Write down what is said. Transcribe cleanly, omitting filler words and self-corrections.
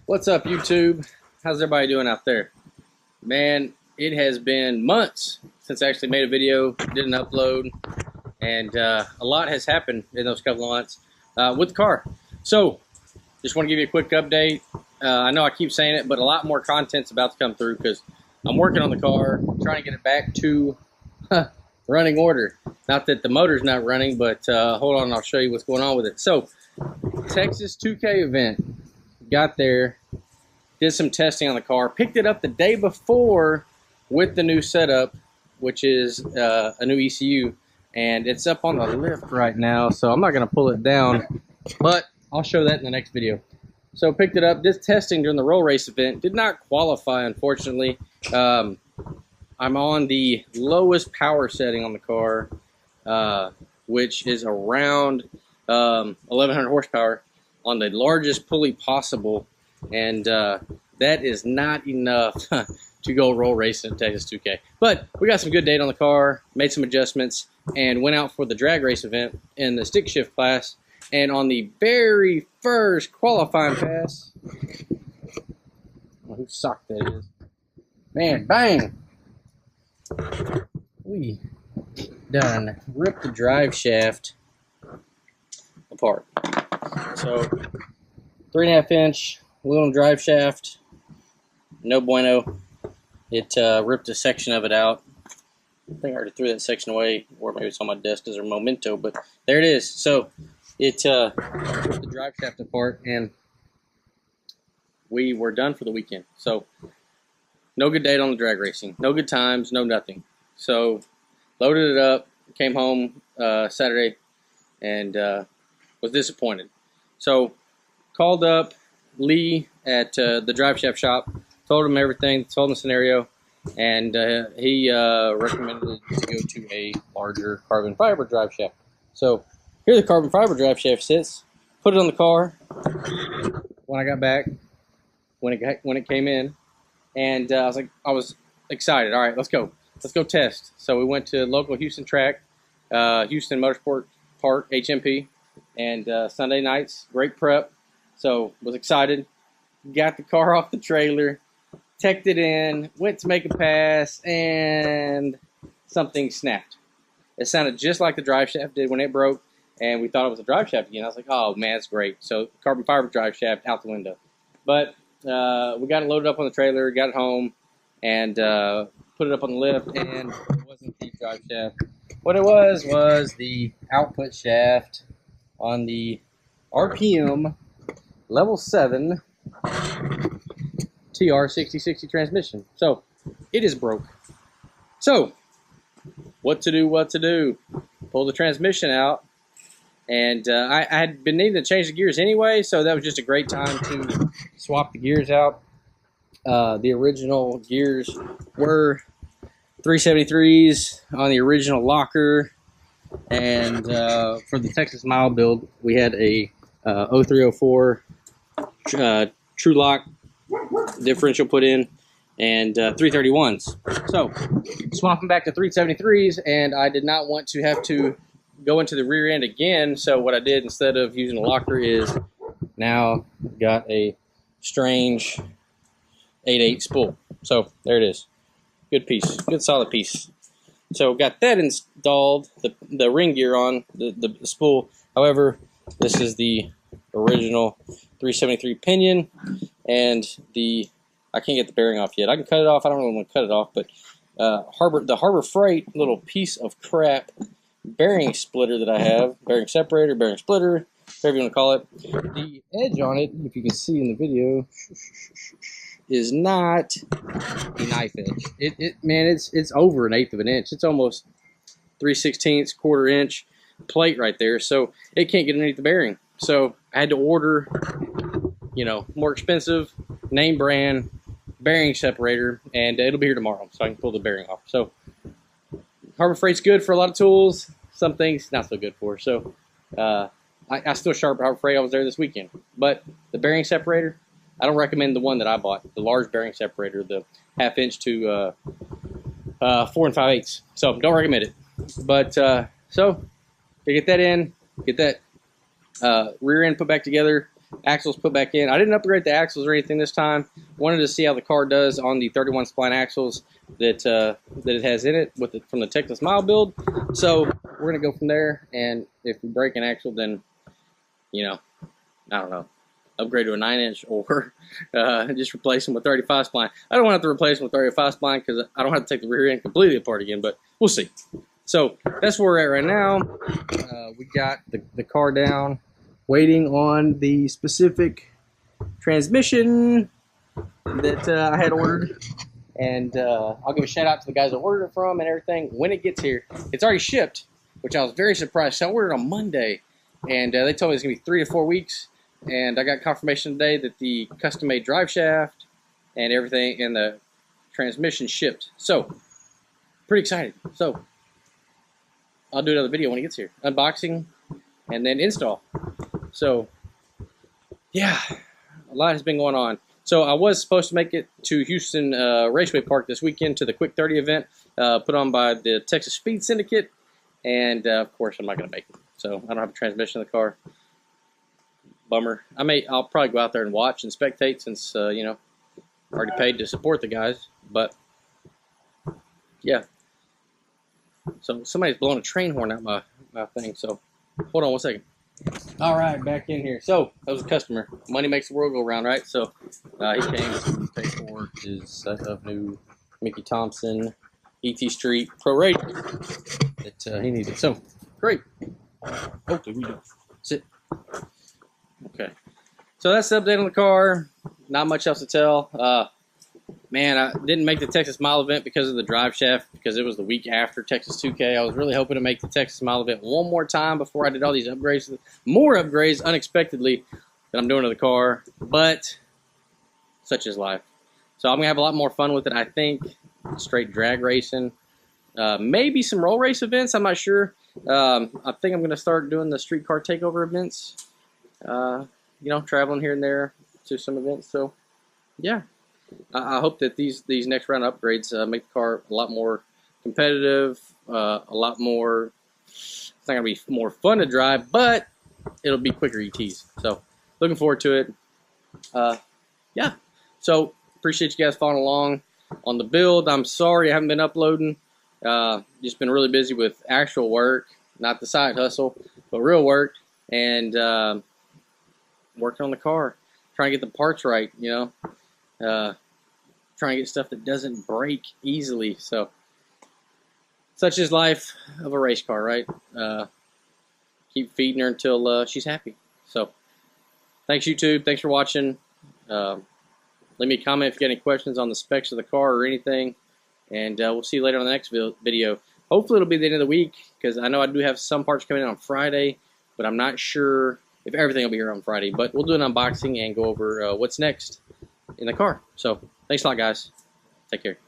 What's up, YouTube? How's everybody doing out there? Man, it has been months since I actually made a video, did an upload, and a lot has happened in those couple of months with the car. So, just want to give you a quick update. I know I keep saying it, but a lot more content's about to come through because I'm working on the car, trying to get it back to running order. Not that the motor's not running, but hold on, I'll show you what's going on with it. So, Texas 2K event. Got there, did some testing on the car, picked it up the day before with the new setup, which is a new ECU, and it's up on the lift right now, so I'm not going to pull it down, but I'll show that in the next video. So picked it up, did testing during the roll race event, did not qualify, unfortunately. I'm on the lowest power setting on the car, which is around 1100 horsepower. On the largest pulley possible, and that is not enough to go roll racing at Texas 2K. But we got some good data on the car, made some adjustments, and went out for the drag race event in the stick shift class. And on the very first qualifying pass, whose sock that is, man, bang! We done ripped the drive shaft apart. So, 3.5 inch aluminum drive shaft, no bueno. It ripped a section of it out. I think I already threw that section away, or maybe it's on my desk as a memento, but there it is. So, it ripped the drive shaft apart, and we were done for the weekend. So, no good date on the drag racing, no good times, no nothing. So, loaded it up, came home Saturday, and was disappointed. So, called up Lee at the drive shaft shop, told him everything, told him the scenario, and he recommended to go to a larger carbon fiber drive shaft. So, here the carbon fiber drive shaft sits, put it on the car when I got back, when it came in, and I was excited. All right, let's go test. So we went to local Houston track, Houston Motorsport Park, HMP. And Sunday nights, great prep. So was excited. Got the car off the trailer, teched it in, went to make a pass, and something snapped. It sounded just like the drive shaft did when it broke, and we thought it was a drive shaft again. I was like, oh man, that's great. So carbon fiber drive shaft out the window. But we got it loaded up on the trailer, got it home, and put it up on the lift, and it wasn't the drive shaft. What it was the output shaft on the RPM level 7 TR6060 transmission. So it is broke. So what to do? Pull the transmission out, and I had been needing to change the gears anyway, so that was just a great time to swap the gears out. The original gears were 373s on the original locker. And for the Texas Mile build, we had a 0304 True Lock differential put in, and 331s. So, swapping back to 373s, and I did not want to have to go into the rear end again, so what I did instead of using a locker is now got a strange 8/8 spool. So, there it is. Good piece. Good solid piece. So got that installed, the ring gear on, the spool. However, this is the original 373 pinion, and I can't get the bearing off yet. I can cut it off. I don't really want to cut it off, but the Harbor Freight little piece of crap bearing splitter that I have, bearing separator, bearing splitter, whatever you want to call it. The edge on it, if you can see in the video, is not a knife edge. Man, it's over 1/8 of an inch. It's almost 3/16, 1/4 inch plate right there. So it can't get underneath the bearing. So I had to order, more expensive name brand bearing separator, and it'll be here tomorrow, so I can pull the bearing off. So Harbor Freight's good for a lot of tools. Some things not so good for. So I still sharpen Harbor Freight. I was there this weekend, but the bearing separator, I don't recommend the one that I bought, the large bearing separator, the 1/2 inch to 4 5/8. So don't recommend it. But so to get that in, get that rear end put back together, axles put back in. I didn't upgrade the axles or anything this time. Wanted to see how the car does on the 31 spline axles that it has in it from the Texas Mile build. So we're gonna go from there, and if we break an axle, then I don't know, upgrade to a 9-inch or just replace them with 35 spline. I don't want to have to replace them with 35 spline because I don't have to take the rear end completely apart again, but we'll see. So that's where we're at right now. We got the car down, waiting on the specific transmission that I had ordered. And I'll give a shout out to the guys I ordered it from and everything when it gets here. It's already shipped, which I was very surprised. So I ordered on Monday, and they told me it's going to be 3 to 4 weeks. And I got confirmation today that the custom-made drive shaft and everything and the transmission shipped. So, pretty excited. So, I'll do another video when it gets here. Unboxing and then install. So, yeah, a lot has been going on. So, I was supposed to make it to Houston Raceway Park this weekend to the Quick 30 event put on by the Texas Speed Syndicate. And, of course, I'm not going to make it. So, I don't have a transmission in the car. Bummer. I'll probably go out there and watch and spectate since, already paid to support the guys. But, yeah. So somebody's blowing a train horn out my thing. So hold on 1 second. All right, back in here. So that was a customer. Money makes the world go round, right? So he came to pay for his set of new Mickey Thompson ET Street Pro Radio that he needed. So great. Hopefully we do. Sit. Okay. So that's the update on the car. Not much else to tell. Man, I didn't make the Texas Mile event because of the drive shaft, because it was the week after Texas 2K. I was really hoping to make the Texas Mile event one more time before I did all these upgrades, more upgrades unexpectedly that I'm doing to the car, but such is life. So I'm going to have a lot more fun with it, I think. Straight drag racing. Maybe some roll race events, I'm not sure. I think I'm going to start doing the streetcar takeover events. Traveling here and there to some events. So, yeah. I hope that these next round upgrades make the car a lot more competitive, a lot more. It's not gonna be more fun to drive, but it'll be quicker ETs. So looking forward to it. Yeah. So appreciate you guys following along on the build. I'm sorry I haven't been uploading. Just been really busy with actual work, not the side hustle, but real work, and working on the car, trying to get the parts right. Trying to get stuff that doesn't break easily. So, such is life of a race car, right? Keep feeding her until she's happy. So, thanks YouTube. Thanks for watching. Leave me a comment if you got any questions on the specs of the car or anything. And we'll see you later on the next video. Hopefully it'll be the end of the week, because I know I do have some parts coming in on Friday, but I'm not sure if everything will be here on Friday. But we'll do an unboxing and go over what's next in the car. So, thanks a lot, guys. Take care.